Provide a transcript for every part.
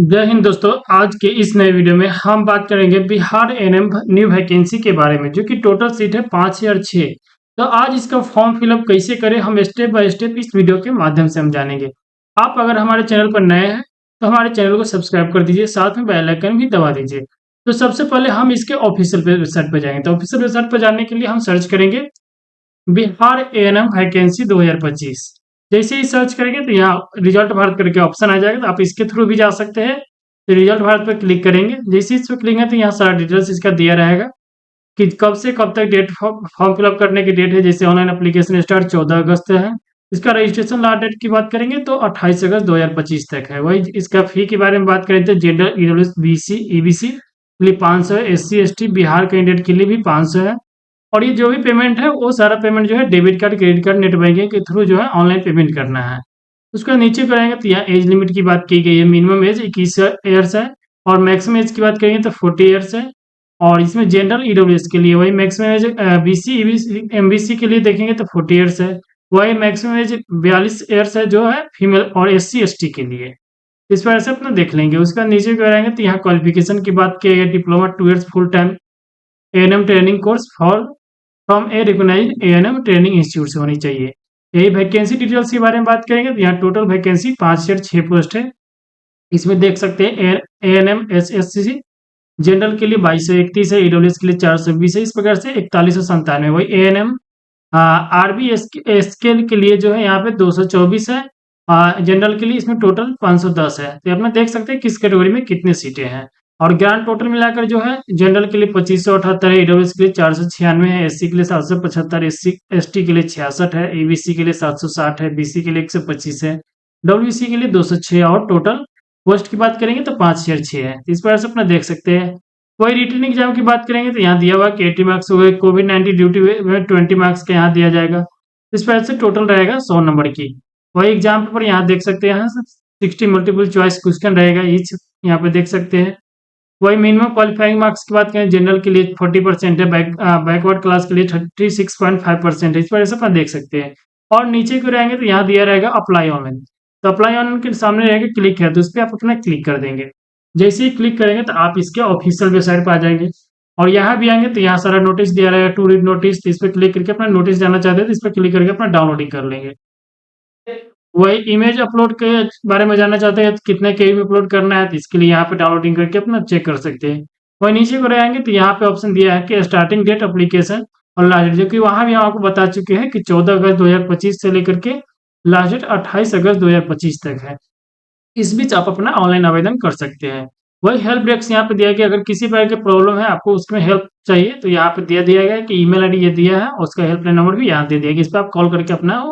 जय हिंद दोस्तों। आज के इस नए वीडियो में हम बात करेंगे बिहार एएनएम न्यू वैकेंसी के बारे में, जो कि टोटल सीट है 5006। तो आज इसका फॉर्म फिलअप कैसे करें हम स्टेप बाय स्टेप इस वीडियो के माध्यम से हम जानेंगे। आप अगर हमारे चैनल पर नए हैं तो हमारे चैनल को सब्सक्राइब कर दीजिए, साथ में बेल आइकन भी दबा दीजिए। तो सबसे पहले हम इसके ऑफिशियल वेबसाइट पर जाएंगे। तो ऑफिशियल वेबसाइट पर जाने के लिए हम सर्च करेंगे बिहार एएनएम वैकेंसी 2025। जैसे ही सर्च करेंगे तो यहाँ रिजल्ट भारत करके ऑप्शन आ जाएगा, तो आप इसके थ्रू भी जा सकते हैं। तो रिजल्ट भारत पर क्लिक करेंगे, जैसे इस पर क्लिक है तो यहाँ सारा डिटेल्स इसका दिया रहेगा कि कब से कब तक डेट फॉर्म फिलअप करने की डेट है। जैसे ऑनलाइन एप्लीकेशन स्टार्ट 14 अगस्त है। इसका रजिस्ट्रेशन लास्ट डेट की बात करेंगे तो 28 अगस्त 2025 तक है। वही इसका फी के बारे में बात करें तो जनरल, ईडब्ल्यूएस, बीसी, ईबीसी के लिए 500 है। एससी एसटी बिहार कैंडिडेट के लिए भी 500 है। और ये जो भी पेमेंट है वो सारा पेमेंट जो है debit card, credit card, net banking के थ्रू जो है ऑनलाइन पेमेंट करना है। उसका नीचे करेंगे तो यहाँ एज लिमिट की बात की गई है। मिनिमम एज 21 ईयर्स है और मैक्सिमम एज की बात करेंगे तो 40 ईयर्स है। और इसमें जनरल, ईडब्ल्यूएस के लिए वही maximum age, BC, EBC, MBC के लिए देखेंगे तो 40 ईयर्स है। वही मैक्सिमम एज 42 ईयर्स है जो है फीमेल और एससी एसटी के लिए। इस वजह से अपना देख लेंगे। उसका नीचे करेंगे तो यहाँ क्वालिफिकेशन की बात की गई, diploma 2 years full time ANM training course for from a recognised ANM training institute से होनी चाहिए। यही वैकेंसी डिटेल्स के बारे में बात करेंगे तो यहाँ टोटल वैकेंसी 506 पोस्ट है। इसमें देख सकते हैं एएनएम एसएससी जनरल के लिए 2231 है, ईडब्ल्यूएस के लिए 420 है। इस प्रकार से 4197। वही एएनएम आरबी एसके के लिए जो है यहाँ पे 224 है। जनरल के लिए इसमें टोटल 510 है। तो अपना देख सकते हैं किस कैटेगरी में कितनी सीटें हैं। और ग्रांड टोटल मिलाकर जो है जनरल के लिए 2578 है, ईडब्ल्यूएस के लिए 496 है, एससी के लिए 775, एसटी के लिए 66 है, ईबीसी के लिए 760 है, बीसी के लिए 125 है, डब्ल्यूसी के लिए 206 और टोटल पोस्ट की बात करेंगे तो 506 है। इस प्रकार से अपना देख सकते हैं। वही रिटन एग्जाम की बात करेंगे तो यहाँ दिया हुआ कि 80 मार्क्स हो गए, कोविड-19 ड्यूटी में 20 मार्क्स का यहाँ दिया जाएगा। इस वजह से टोटल रहेगा 100 नंबर की। वही एग्जाम पेपर यहाँ देख सकते हैं, 60 मल्टीपल चॉइस क्वेश्चन रहेगा ईच, यहाँ पे देख सकते हैं। वही मिनिमम क्वालिफाइंग मार्क्स की बात करें, जनरल के लिए 40% है, बैकवर्ड क्लास के लिए 36.5% है। इस वजह से अपन देख सकते हैं। और नीचे को रहेंगे तो यहाँ दिया रहेगा अप्लाई ऑनलाइन। तो अप्लाई ऑनलाइन के सामने रहेगा क्लिक है, तो उस पर आप अपना क्लिक कर देंगे। जैसे ही क्लिक करेंगे तो आप इसके ऑफिशियल वेबसाइट पर आ जाएंगे। और यहाँ भी आएंगे तो यहाँ सारा नोटिस दिया रहेगा, टू रीड नोटिस। तो इस पर क्लिक करके अपना नोटिस जाना चाहते हैं तो इस पर क्लिक करके अपना डाउनलोडिंग कर लेंगे। वही इमेज अपलोड के बारे में जानना चाहते हैं तो कितने केबी में अपलोड करना है, तो इसके लिए यहाँ पे डाउनलोडिंग करके अपना चेक कर सकते हैं। वही नीचे को रहेंगे तो यहाँ पे ऑप्शन दिया है कि स्टार्टिंग डेट एप्लीकेशन और लास्ट डेट, जो कि वहां भी हम आपको बता चुके हैं कि 14 अगस्त 2025 से लेकर के लास्ट डेट 28 अगस्त 2025 तक है। इस बीच आप अपना ऑनलाइन आवेदन कर सकते हैं। वही हेल्प डेस्क यहाँ पे दिया गया, अगर किसी प्रकार की प्रॉब्लम है, आपको उसमें हेल्प चाहिए तो यहाँ पे दिया गया है कि ईमेल आईडी ये दिया है, उसका हेल्पलाइन नंबर भी यहाँ दे दिया गया। इस पर आप कॉल करके अपना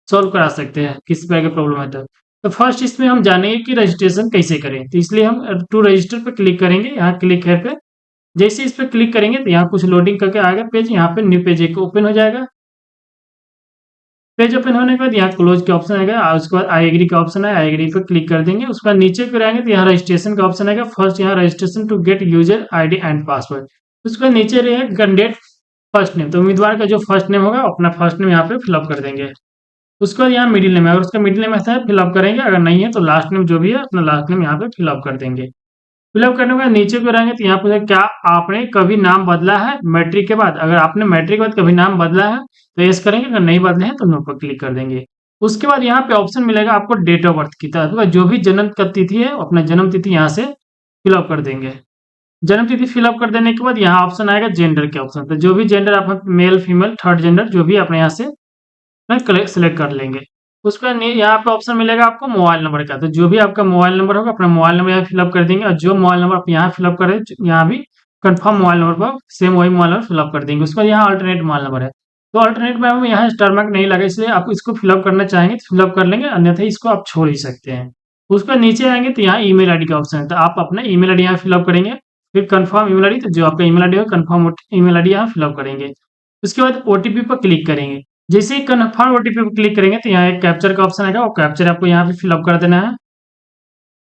सॉल्व करा सकते हैं किसी प्रकार की प्रॉब्लम है तो फर्स्ट इसमें हम जानेंगे कि रजिस्ट्रेशन कैसे करें। तो इसलिए हम टू रजिस्टर पे क्लिक करेंगे, यहाँ क्लिक है पे। जैसे इस पे क्लिक करेंगे तो यहाँ कुछ लोडिंग करके आएगा पेज, यहाँ पे न्यू पेज एक ओपन हो जाएगा। पेज ओपन होने के बाद यहाँ क्लोज का ऑप्शन आएगा, उसके बाद आई एग्री का ऑप्शन है, आई एग्री पे क्लिक कर देंगे। उसके बाद नीचे को आएंगे तो यहाँ रजिस्ट्रेशन का ऑप्शन आएगा। फर्स्ट यहाँ registration to get user ID and password. उसके बाद नीचे रहेगा कैंडिडेट फर्स्ट नेम, तो उम्मीदवार का जो फर्स्ट नेम होगा अपना फर्स्ट नेम यहाँ पे फिलअप कर देंगे। उसके बाद यहाँ मिडिल नेम है, अगर उसका मिडिल नेम ऐसा है फिलअप करेंगे, अगर नहीं है तो लास्ट नेम जो भी है अपना लास्ट नेम यहाँ पे फिलअप कर देंगे। फिलअप करने के बाद नीचे को रहेंगे तो यहाँ पे क्या आपने कभी नाम बदला है मैट्रिक के बाद। अगर आपने मैट्रिक के बाद कभी नाम बदला है तो यस करेंगे, अगर नहीं बदले हैं तो नो पर क्लिक कर देंगे। उसके बाद यहाँ पे ऑप्शन मिलेगा आपको डेट ऑफ बर्थ की तरह, जो भी जन्म तिथि है अपना जन्म तिथि यहाँ से फिलअप कर देंगे। जन्म तिथि फिलअप कर देने के बाद यहाँ ऑप्शन आएगा जेंडर के ऑप्शन, तो जो भी जेंडर आप मेल, फीमेल, थर्ड जेंडर जो भी अपने यहाँ से सेलेक्ट कर लेंगे। उसके बाद यहाँ पे ऑप्शन मिलेगा आपको मोबाइल नंबर का, तो जो भी आपका मोबाइल नंबर होगा अपना मोबाइल नंबर यहाँ फिलअप कर देंगे। और जो मोबाइल नंबर आप यहाँ फिलअप करें, यहाँ भी कंफर्म मोबाइल नंबर पर सेम वही मोबाइल नंबर फिलअप कर देंगे। उसके बाद यहाँ अल्टरनेट मोबाइल नंबर है, तो अल्टरनेट में हम यहाँ स्टार मार्क नहीं लगा, इसलिए आप इसको फिलअप करना चाहेंगे तो फिलअप कर लेंगे, अन्यथा इसको आप छोड़ ही सकते हैं। उसके नीचे आएंगे तो यहाँ ईमेल आईडी का ऑप्शन है, तो आप अपना ईमेल आईडी यहाँ फिलअप करेंगे। फिर कंफर्म ईमेल आईडी, तो जो आपका ईमेल आईडी हो कंफर्म ईमेल आईडी यहाँ फिलअप करेंगे। उसके बाद ओटीपी पर क्लिक करेंगे। जैसे ही कन्फर्म ओटीपी पर क्लिक करेंगे तो यहाँ एक कैप्चर का ऑप्शन आएगा, और कैप्चर आपको यहाँ पे फिलअप कर देना है।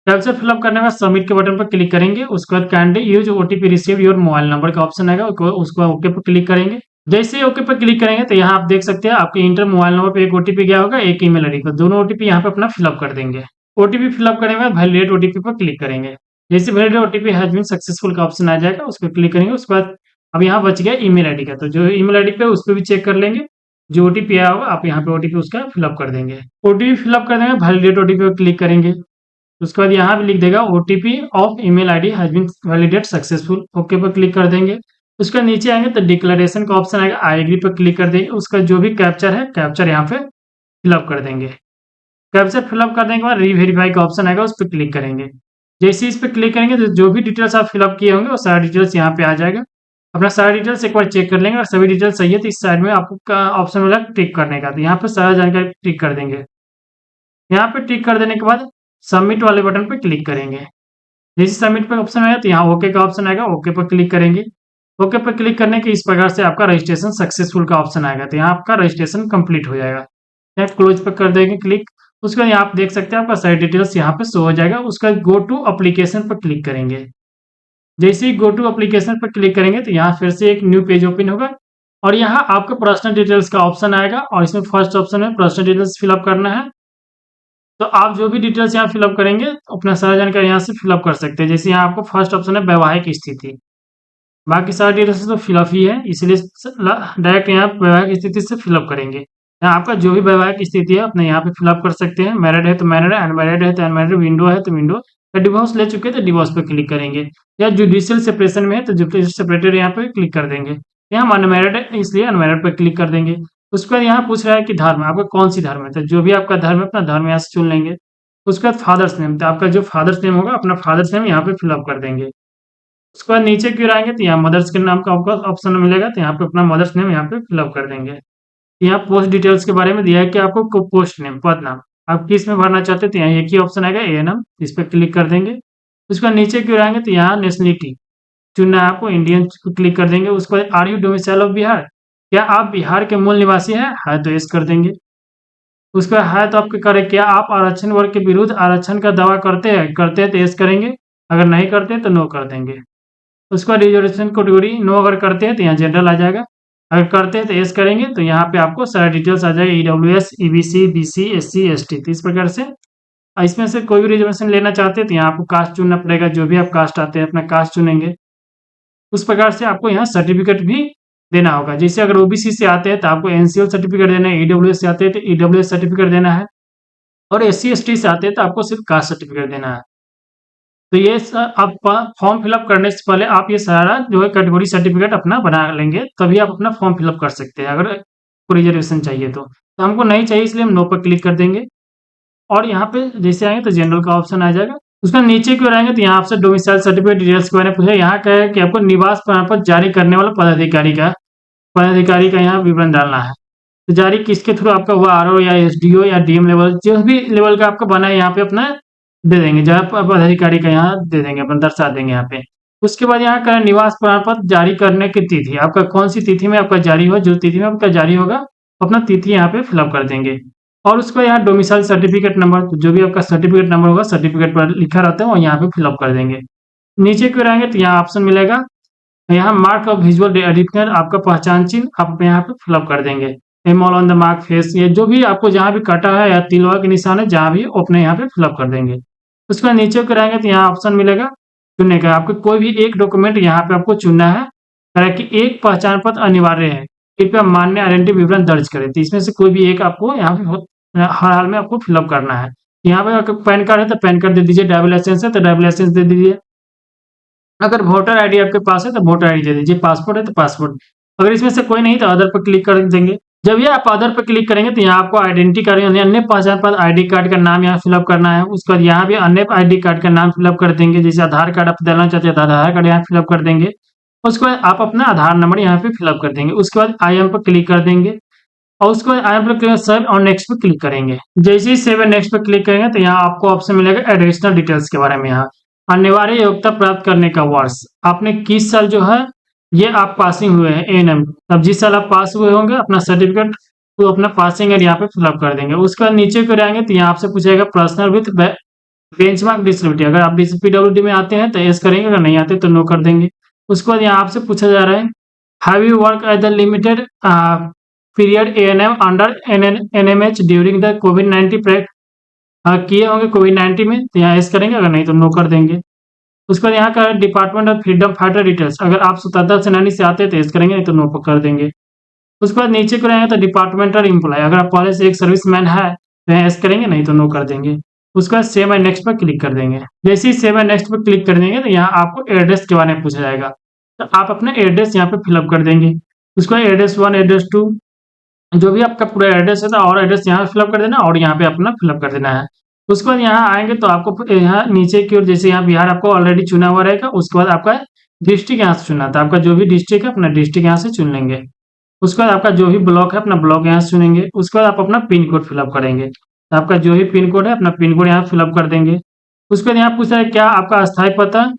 कैप्चर फिलअप करने के बाद सबमिट के बटन पर क्लिक करेंगे। उसके बाद candidate use OTP receive your mobile number का ऑप्शन आएगा, उसको ओके पर क्लिक करेंगे। जैसे ही ओके पर क्लिक करेंगे तो यहाँ आप देख सकते हैं आपके इंटर मोबाइल नंबर पे एक ओटीपी गया होगा, एक ईमेल आईडी पर, दोनों ओटीपी यहाँ पे अपना फिलअप कर देंगे। ओटीपी फिलअप करने के बाद वैलिडेट ओटीपी पर क्लिक करेंगे। जैसे validate OTP has been successful का ऑप्शन आ जाएगा, उस पर क्लिक करेंगे। उसके बाद अब यहाँ बच गया ईमेल आईडी का, तो जो ईमेल आईडी पे उस पे भी चेक कर लेंगे। जो ओटीपी आया होगा आप यहाँ पे ओटीपी उसका फिलअप कर देंगे। ओटीपी फिलअप कर देंगे, वैलिडेट ओटीपी पर क्लिक करेंगे। उसके बाद यहाँ पे लिख देगा OTP of email ID has been validate successful, okay पर क्लिक कर देंगे। उसके नीचे आएंगे तो डिक्लेरेशन का ऑप्शन आएगा, आई एग्री पर क्लिक कर देंगे। उसका जो भी कैप्चर है, कैप्चर यहाँ पे फिलअप कर देंगे। कैप्चर फिलअप करने के बाद रीवेरीफाई का ऑप्शन आएगा, उस पर क्लिक करेंगे। जैसे इस पर क्लिक करेंगे तो जो भी डिटेल्स आप फिलअप किए होंगे वो सारा डिटेल्स यहाँ पे आ जाएगा। अपना सारा डिटेल्स एक बार चेक कर लेंगे और सभी डिटेल्स सही है तो इस साइड में आपका ऑप्शन मिला टिक करने का, तो यहाँ पे सारा जानकारी टिक कर देंगे। यहाँ पे टिक कर देने के बाद सबमिट वाले बटन पे क्लिक करेंगे। जैसे सबमिट पे ऑप्शन आएगा तो यहाँ ओके का ऑप्शन आएगा, ओके पर क्लिक करेंगे। ओके पर क्लिक करने के इस प्रकार से आपका रजिस्ट्रेशन सक्सेसफुल का ऑप्शन आएगा, तो यहाँ आपका रजिस्ट्रेशन कंप्लीट हो जाएगा। यहाँ क्लोज पर कर देंगे क्लिक। उसके बाद यहाँ आप देख सकते हैं आपका सारी डिटेल्स यहाँ पे शो हो जाएगा। उसका गो टू एप्लीकेशन पर क्लिक करेंगे। जैसे ही गो टू एप्लीकेशन पर क्लिक करेंगे तो यहाँ फिर से एक न्यू पेज ओपन होगा और यहाँ आपको पर्सनल डिटेल्स का ऑप्शन आएगा और इसमें फर्स्ट ऑप्शन में पर्सनल डिटेल्स फिलअप करना है। तो आप जो भी डिटेल्स यहाँ फिलअप करेंगे अपना सारा जानकारी यहाँ से फिलअप कर सकते हैं। जैसे यहाँ आपको फर्स्ट ऑप्शन है वैवाहिक स्थिति, बाकी सारी डिटेल्स तो फिलअप ही है, इसलिए डायरेक्ट यहाँ वैवाहिक स्थिति से फिलअप करेंगे। यहाँ आपका जो भी वैवाहिक स्थिति है अपने यहाँ पे फिलअप कर सकते हैं। मैरिड है तो मैरिड, अनमैरिड है तो अनमैरिड, विंडो है तो विंडो, या डिवोर्स ले चुके हैं तो डिवोर्स पे क्लिक करेंगे, या जुडिशियल सेपरेशन में है तो जुडिशियल सेपरेटेड यहाँ पे क्लिक कर देंगे। यहाँ हम अनमैरिड है इसलिए अनमैरिड पे क्लिक कर देंगे। उसके बाद यहाँ पूछ रहा है कि धर्म, आपका कौन सी धर्म है, तो जो भी आपका धर्म है अपना धर्म यहाँ से चुन लेंगे। उसके बाद फादर्स नेम, तो आपका जो फादर्स नेम होगा अपना फादर्स नेम यहाँ पे फिलअप कर देंगे। उसके बाद नीचे की ओर आएंगे तो यहाँ मदर्स के नाम का आपको ऑप्शन मिलेगा, तो यहाँ पे अपना मदर्स नेम यहाँ पे फिलअप कर देंगे। यहाँ पोस्ट डिटेल्स के बारे में दिया है कि आपको पोस्ट नेम, पद नाम आप किस में भरना चाहते हैं, तो यहाँ एक ही ऑप्शन आएगा एएनएम, इस पर क्लिक कर देंगे। उसके बाद नीचे की ओर आएंगे तो यहाँ नेशनलिटी चुनना है आपको, इंडियन को क्लिक कर देंगे। उसके बाद are you domicile of Bihar, क्या आप बिहार के मूल निवासी हैं, है तो यस कर देंगे। उसके बाद है तो आपके करें, क्या आप आरक्षण वर्ग के विरुद्ध आरक्षण का दावा करते हैं तो यस करेंगे, अगर नहीं करते तो नो कर देंगे। उसका रिजर्वेशन कैटेगरी नो अगर करते हैं तो यहाँ जनरल आ जाएगा, अगर करते हैं तो एस करेंगे तो यहाँ पे आपको सारा डिटेल्स आ जाएगा, EWS, EBC, BC, SC, ST. तो इस प्रकार से इसमें से कोई भी रिजर्वेशन लेना चाहते हैं तो यहाँ आपको कास्ट चुनना पड़ेगा, जो भी आप कास्ट आते हैं अपना कास्ट चुनेंगे। उस प्रकार से आपको यहाँ सर्टिफिकेट भी देना होगा। जैसे अगर ओबीसी से आते हैं तो आपको एनसीएल सर्टिफिकेट देना है, ईडब्ल्यूएस से आते हैं तो ईडब्ल्यूएस सर्टिफिकेट देना है, और एससी एसटी से आते हैं तो आपको सिर्फ कास्ट सर्टिफिकेट देना है। तो ये आप फॉर्म फिलअप करने से पहले आप ये सारा जो है कैटेगरी सर्टिफिकेट अपना बना लेंगे, तभी आप अपना फॉर्म फिलअप कर सकते हैं। अगर आपको रिजर्वेशन चाहिए तो हमको नहीं चाहिए इसलिए हम नो पर क्लिक कर देंगे। और यहाँ पे जैसे आएंगे तो जनरल का ऑप्शन आ जाएगा। उसका नीचे की ओर आएंगे तो यहाँ आपसे डोमिसाइल सर्टिफिकेट डिटेल्स के बारे में पूछा, यहाँ क्या है कि आपको निवास प्रमाण पत्र जारी करने वाला पदाधिकारी का यहाँ विवरण डालना है। तो जारी किसके थ्रू आपका हुआ, आरओ या एसडीओ या डीएम लेवल, जो भी लेवल का आपका बना है यहाँ पे अपना दे देंगे, जहाँ पदाधिकारी का यहाँ दे देंगे, अपन दर्शा देंगे यहाँ पे। उसके बाद यहाँ का निवास प्रमाण पत्र जारी करने की तिथि, आपका कौन सी तिथि में आपका जारी हो, जो तिथि में आपका जारी होगा अपना तिथि यहाँ पे फिलअप कर देंगे। और उसको यहाँ डोमिसाइल सर्टिफिकेट नंबर, तो जो भी आपका सर्टिफिकेट नंबर होगा सर्टिफिकेट पर लिखा रहता है वो यहाँ पे फिलअप कर देंगे। नीचे की ओर आएंगे तो यहाँ ऑप्शन मिलेगा, यहाँ मार्क ऑफ विजुअल आइडेंटिफिकेशन, आपका पहचान चिन्ह आप यहाँ पे फिलअप कर देंगे। एमॉल ऑन द मार्क फेस, ये जो भी आपको जहाँ भी काटा है या तिलवा के निशान है जहाँ भी अपने यहाँ पे फिलअप कर देंगे। उसके बाद नीचे कराएंगे तो यहाँ ऑप्शन मिलेगा चुनने का, आपको कोई भी एक डॉक्यूमेंट यहाँ पे आपको चुनना है, हालांकि एक पहचान पत्र अनिवार्य है, कृपया मान्य आइडेंटिटी विवरण दर्ज करें। तो इसमें से कोई भी एक आपको यहाँ पे हर हाल में आपको फिलअप करना है। यहाँ पे अगर पैन कार्ड है तो पैन कार्ड दे दीजिए, ड्राइविंग लाइसेंस है तो ड्राइविंग लाइसेंस दे दीजिए, अगर वोटर आईडी आपके पास है तो वोटर आईडी दे दीजिए, पासपोर्ट है तो पासपोर्ट। अगर इसमें से कोई नहीं तो अदर पर क्लिक कर देंगे। जब ये आप अदर पर क्लिक करेंगे तो यहाँ आपको आइडेंटिटी कार्ड यानी अन्य पहचान पत्र आईडी कार्ड का नाम यहाँ फिलअप करना है। उसके बाद यहाँ भी अन्य आईडी कार्ड का नाम फिलअप कर देंगे, जैसे आधार कार्ड आप डालना चाहते हैं तो आधार कार्ड यहाँ फिलअप कर देंगे। उसके बाद आप अपना आधार नंबर यहाँ पे फिलअप कर देंगे। उसके बाद आई एम पर क्लिक कर देंगे और उसके बाद आई एम पर क्लिक सेव और नेक्स्ट पे क्लिक करेंगे। जैसे ही सेव और नेक्स्ट पे क्लिक करेंगे तो यहाँ आपको ऑप्शन मिलेगा एडिशनल डिटेल्स के बारे में। यहाँ अनिवार्य योग्यता प्राप्त करने का वर्ष, आपने किस साल जो है ये आप पासिंग हुए हैं एएनएम, अब जिस साल आप पास हुए होंगे अपना सर्टिफिकेट तो अपना पासिंग एड यहाँ पे फिलअप कर देंगे। उसके बाद नीचे को आएंगे तो यहाँ आपसे पूछेगा पर्सनल विथ बेंचमार्क डिसेबिलिटी, अगर आप पीडब्ल्यूडी में आते हैं तो यस करेंगे, अगर नहीं आते तो नो कर देंगे। उसके बाद यहाँ आपसे पूछा जा रहा है have you work at the limited period ANM under NMH during the कोविड-19 किए होंगे कोविड-19 में तो यहाँ यस करेंगे, अगर नहीं तो नो कर देंगे। उसके बाद यहाँ का department of freedom fighter details, अगर आप स्वतंत्रता सेनानी से आते हैं तो यस करेंगे, नहीं तो नो कर देंगे। उसके बाद नीचे को रहेंगे तो डिपार्टमेंटल एम्प्लॉय, अगर आप पहले से एक सर्विसमैन है तो यहाँ यस करेंगे, नहीं तो नो कर देंगे। उसके बाद सेव एंड नेक्स्ट पर क्लिक कर देंगे। जैसे ही सेव एंड नेक्स्ट पर क्लिक कर देंगे तो यहाँ आपको एड्रेस के बारे में पूछा जाएगा, तो आप अपना एड्रेस यहाँ पे फिलअप कर देंगे। उसके बाद एड्रेस 1, एड्रेस 2, जो भी आपका पूरा एड्रेस है तो और एड्रेस यहाँ फिलअप कर देना और यहाँ पे अपना फिलअप कर देना है। उसके बाद यहाँ आएंगे तो आपको यहाँ नीचे की ओर, जैसे यहाँ बिहार आपको ऑलरेडी चुना हुआ रहेगा, उसके बाद आपका डिस्ट्रिक्ट यहाँ से चुना था, आपका जो भी डिस्ट्रिक्ट है अपना डिस्ट्रिक्ट यहाँ से चुन लेंगे। उसके बाद आपका जो भी ब्लॉक है अपना ब्लॉक यहाँ से चुनेंगे। उसके बाद आप अपना पिन कोड फिलअप करेंगे, तो आपका जो भी पिन कोड है अपना पिन कोड यहाँ फिलअप कर देंगे। उसके बाद यहाँ पूछा है क्या आपका अस्थायी पता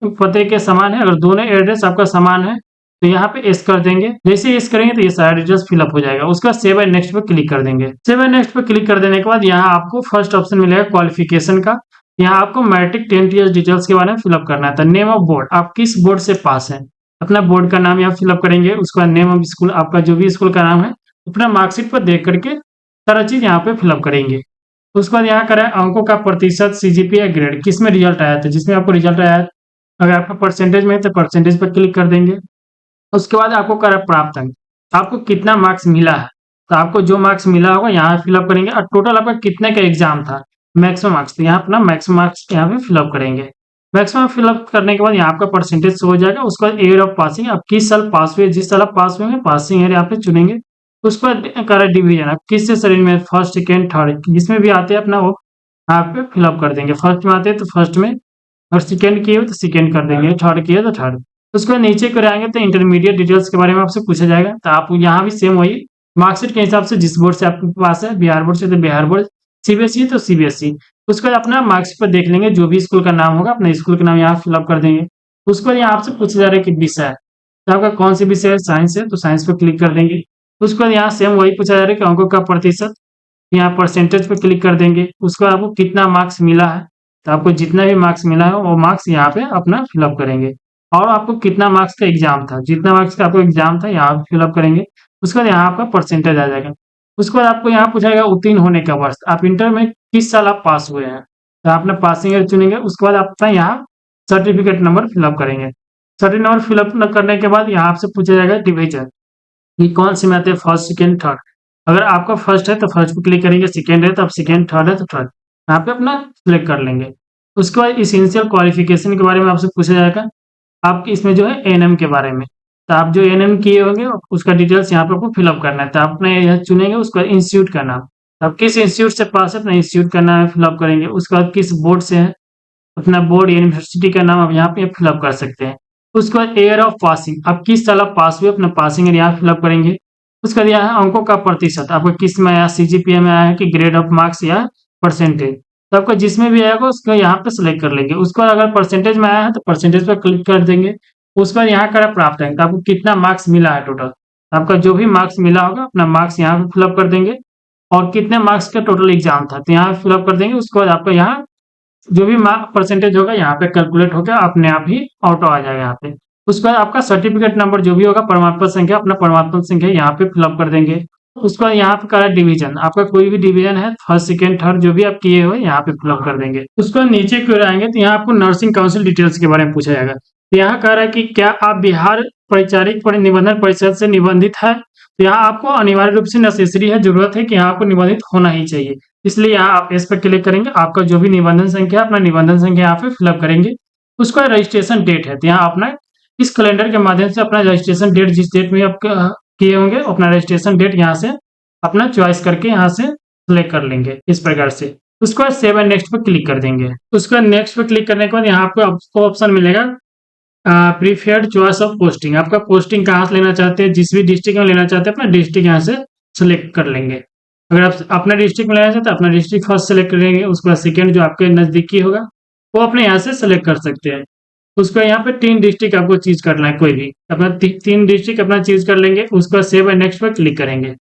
पते के समान है, अगर दोनों एड्रेस आपका समान है तो यहाँ पे एस कर देंगे। जैसे एस करेंगे तो ये सारा डिटेल्स फिलअप हो जाएगा। उसका सेव एंड नेक्स्ट पे क्लिक कर देंगे। सेव एंड नेक्स्ट पे क्लिक कर देने के बाद यहाँ आपको फर्स्ट ऑप्शन मिलेगा क्वालिफिकेशन का। यहाँ आपको मैट्रिक 10th ईयर डिटेल्स के बारे में फिलअप करना है। नेम ऑफ बोर्ड, आप किस बोर्ड से पास है, अपना बोर्ड का नाम यहाँ फिलअप करेंगे। उसके बाद नेम ऑफ स्कूल, आपका जो भी स्कूल का नाम है अपना मार्कशीट पर देख करके सारा चीज यहाँ पे फिलअप करेंगे। उसके बाद यहाँ करें अंकों का प्रतिशत, सीजीपीए या ग्रेड, किस में रिजल्ट आया था, जिसमें आपको रिजल्ट आया है। अगर आपका परसेंटेज में है तो परसेंटेज पर क्लिक कर देंगे। उसके बाद आपको करा प्राप्त अंक, आपको कितना मार्क्स मिला है, तो आपको जो मार्क्स मिला होगा यहाँ फिलअप करेंगे। और टोटल आपका कितने का एग्जाम था, मैक्सिमम मार्क्स, तो यहाँ अपना मैक्सिमम मार्क्स यहाँ पे फिलअप करेंगे। मैक्सिमम फिलअप करने के बाद यहाँ आपका परसेंटेज हो जाएगा। उसके बाद ईयर ऑफ पासिंग, आप किस साल पास हुए, जिस साल आप पास हुए पासिंग ईयर यहाँ पे चुनेंगे। उसके बाद करा डिवीजन, आप किससे श्रेणी में, फर्स्ट सेकेंड थर्ड, जिसमें भी आते हैं अपना वो यहाँ पे फिलअप कर देंगे। फर्स्ट में आते हैं तो फर्स्ट में, और सेकेंड किए हो तो सेकेंड कर देंगे, थर्ड किए तो थर्ड। उसके बाद नीचे को आएंगे तो इंटरमीडिएट डिटेल्स के बारे में आपसे पूछा जाएगा, तो आप यहाँ भी सेम वही मार्कशीट के हिसाब से जिस बोर्ड से आपके पास है, बिहार बोर्ड से तो बिहार बोर्ड, सीबीएसई तो सीबीएसई। उसके बाद अपना मार्क्स पर देख लेंगे, जो भी स्कूल का नाम होगा अपना स्कूल का नाम यहाँ फिलअप कर देंगे। उसके बाद यहाँ आपसे पूछा जा रहा है कि विषय है, तो आपका कौन सी विषय है, साइंस है तो साइंस पर क्लिक कर देंगे। उसके बाद यहाँ सेम वही पूछा जा रहा है कि अंकों का प्रतिशत, यहाँ परसेंटेज पे क्लिक कर देंगे। उसको आपको कितना मार्क्स मिला है, तो आपको जितना भी मार्क्स मिला है वो मार्क्स यहाँ पे अपना फिलअप करेंगे। और आपको कितना मार्क्स का एग्जाम था, जितना मार्क्स का आपको एग्जाम था यहाँ पे फिलअप करेंगे। उसके बाद यहाँ आपका परसेंटेज आ जाएगा। उसके बाद आपको यहाँ पूछाएगा उत्तीर्ण होने का वर्ष, आप इंटर में किस साल आप पास हुए हैं, तो आपने पासिंग ईयर चुनेंगे। उसके बाद आपका यहाँ सर्टिफिकेट नंबर फिलअप करेंगे। सर्टिफिकेट नंबर फिलअप करने के बाद यहाँ आपसे पूछा जाएगा डिवीजन, कि कौन से में आते हैं, फर्स्ट सेकेंड थर्ड। अगर आपका फर्स्ट है तो फर्स्ट पे क्लिक करेंगे, सेकेंड है तो आप सेकेंड, थर्ड है तो थर्ड, यहाँ पे अपना सिलेक्ट कर लेंगे। उसके बाद इसेंशियल क्वालिफिकेशन के बारे में आपसे पूछा जाएगा, आपके इसमें जो है एएनएम के बारे में, तो आप जो एएनएम किए होंगे उसका डिटेल्स यहाँ पे आपको फिलअप करना है। तो आपने यहाँ चुनेंगे। उसके बाद इंस्टीट्यूट का नाम, तो आप किस इंस्टीट्यूट से पास है अपना इंस्टीट्यूट का नाम फिलअप करेंगे। उसके बाद किस बोर्ड से है, अपना बोर्ड यूनिवर्सिटी का नाम आप यहाँ पे फिलअप कर सकते हैं। उसके बाद ईयर ऑफ पासिंग, आप किस साल आप पास हुए अपना पासिंग ईयर यहाँ फिलअप करेंगे। उसके बाद यहाँ अंकों का प्रतिशत, आपको किस में आया, सीजीपीए में आया है कि ग्रेड ऑफ मार्क्स या परसेंटेज, तो आपका जिसमें भी आएगा उसको यहाँ पे सिलेक्ट कर लेंगे। उसके बाद अगर परसेंटेज में आया है तो परसेंटेज पर क्लिक कर देंगे। उसके बाद यहाँ करा प्राप्त अंक, आपको कितना मार्क्स मिला है टोटल, आपका जो भी मार्क्स मिला होगा अपना मार्क्स यहाँ पे फिलअप कर देंगे। और कितने मार्क्स का टोटल एग्जाम था तो यहाँ फिलअप कर देंगे। उसके बाद आपका यहाँ जो भी परसेंटेज होगा यहाँ पे कैलकुलेट होकर अपने आप ही ऑटो आ जाएगा यहाँ पे। उसके बाद आपका सर्टिफिकेट नंबर जो भी होगा, प्रमाण पत्र संख्या, अपना प्रमाण पत्र संख्या यहाँ पे फिलअप कर देंगे। उसके बाद यहाँ पे करा डिवीजन, आपका कोई भी डिवीजन है फर्स्ट सेकेंड थर्ड जो भी आप किए हुए यहाँ पे फिलअप कर देंगे। उसके बाद नीचे की ओर आएंगे तो यहाँ आपको नर्सिंग काउंसिल डिटेल्स के बारे में पूछा जाएगा। तो यहाँ कह रहा है कि क्या आप बिहार परिचारिक निबंधन परिषद से निबंधित है, तो यहाँ आपको अनिवार्य रूप से नेसेसरी है, जरूरत है कि यहाँ आपको निबंधित होना ही चाहिए। इसलिए यहाँ आप इस पर क्लिक करेंगे, आपका जो भी निबंधन संख्या अपना निबंधन संख्या यहाँ पे फिलअप करेंगे। उसका रजिस्ट्रेशन डेट है तो यहाँ अपना इस कैलेंडर के माध्यम से अपना रजिस्ट्रेशन डेट, जिस डेट में आप किए होंगे अपना रजिस्ट्रेशन डेट यहाँ से अपना चॉइस करके यहाँ से सिलेक्ट कर लेंगे इस प्रकार से। उसके बाद सेव एंड नेक्स्ट पर क्लिक कर देंगे। उसके बाद नेक्स्ट पर क्लिक करने के बाद यहाँ आपको ऑप्शन मिलेगा प्रीफर्ड चॉइस ऑफ पोस्टिंग, आपका पोस्टिंग कहाँ से लेना चाहते हैं, जिस भी डिस्ट्रिक्ट में लेना चाहते हैं अपना डिस्ट्रिक्ट यहाँ से सिलेक्ट कर लेंगे। अगर आप अपना डिस्ट्रिक्ट में लेना चाहते हैं अपना डिस्ट्रिक्ट फर्स्ट सेलेक्ट करेंगे। उसके बाद सेकेंड जो आपके नजदीकी होगा वो अपने यहाँ से सेलेक्ट कर सकते हैं। उसके बाद यहाँ पे 3 डिस्ट्रिक्ट आपको चीज करना है, कोई भी अपना 3 डिस्ट्रिक्ट अपना चीज कर लेंगे। उसके बाद सेव एंड नेक्स्ट पर क्लिक करेंगे।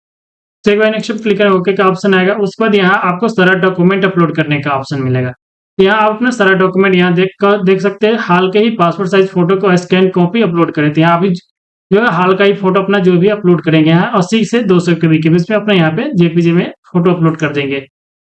सेव एंड नेक्स्ट पर क्लिक करेंगे, ओके का ऑप्शन आएगा। उसके बाद यहाँ आपको सारा डॉक्यूमेंट अपलोड करने का ऑप्शन मिलेगा। यहाँ आप अपना सारा डॉक्यूमेंट यहाँ देख सकते हैं। हाल के ही पासपोर्ट साइज फोटो को स्कैन कॉपी अपलोड करें, तो यहाँ अभी जो है हाल का ही फोटो अपना जो भी अपलोड करेंगे यहाँ 80 से 200 के बीच में अपना यहाँ पे जेपीजी में फोटो अपलोड कर देंगे।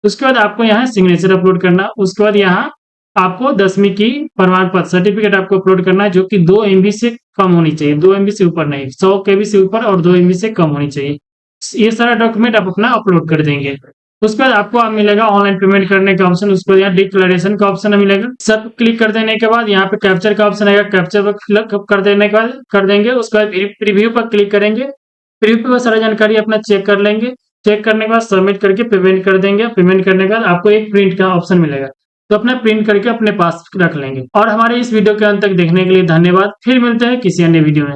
उसके बाद आपको यहाँ सिग्नेचर अपलोड करना, उसके बाद यहाँ आपको 10वीं की प्रमाण पत्र सर्टिफिकेट आपको अपलोड करना है, जो कि 2 एमबी से कम होनी चाहिए, 2 एमबी से ऊपर नहीं, 100 केबी से ऊपर और 2 एमबी से कम होनी चाहिए। ये सारा डॉक्यूमेंट आप अपना अपलोड कर देंगे। उसके बाद आपको मिलेगा ऑनलाइन पेमेंट करने का ऑप्शन, उसके बाद यहाँ डिक्लेरेशन का ऑप्शन मिलेगा। सब क्लिक कर देने के बाद यहाँ पे कैप्चर का ऑप्शन आएगा, कैप्चर पर क्लिक कर देने के बाद कर देंगे। उसके बाद प्रीव्यू पर क्लिक करेंगे, प्रीव्यू पर सारा जानकारी अपना चेक कर लेंगे। चेक करने के बाद सबमिट करके पेमेंट कर देंगे। पेमेंट करने के बाद आपको एक प्रिंट का ऑप्शन मिलेगा, तो अपना प्रिंट करके अपने पास रख लेंगे। और हमारे इस वीडियो के अंत तक देखने के लिए धन्यवाद। फिर मिलते हैं किसी अन्य वीडियो में।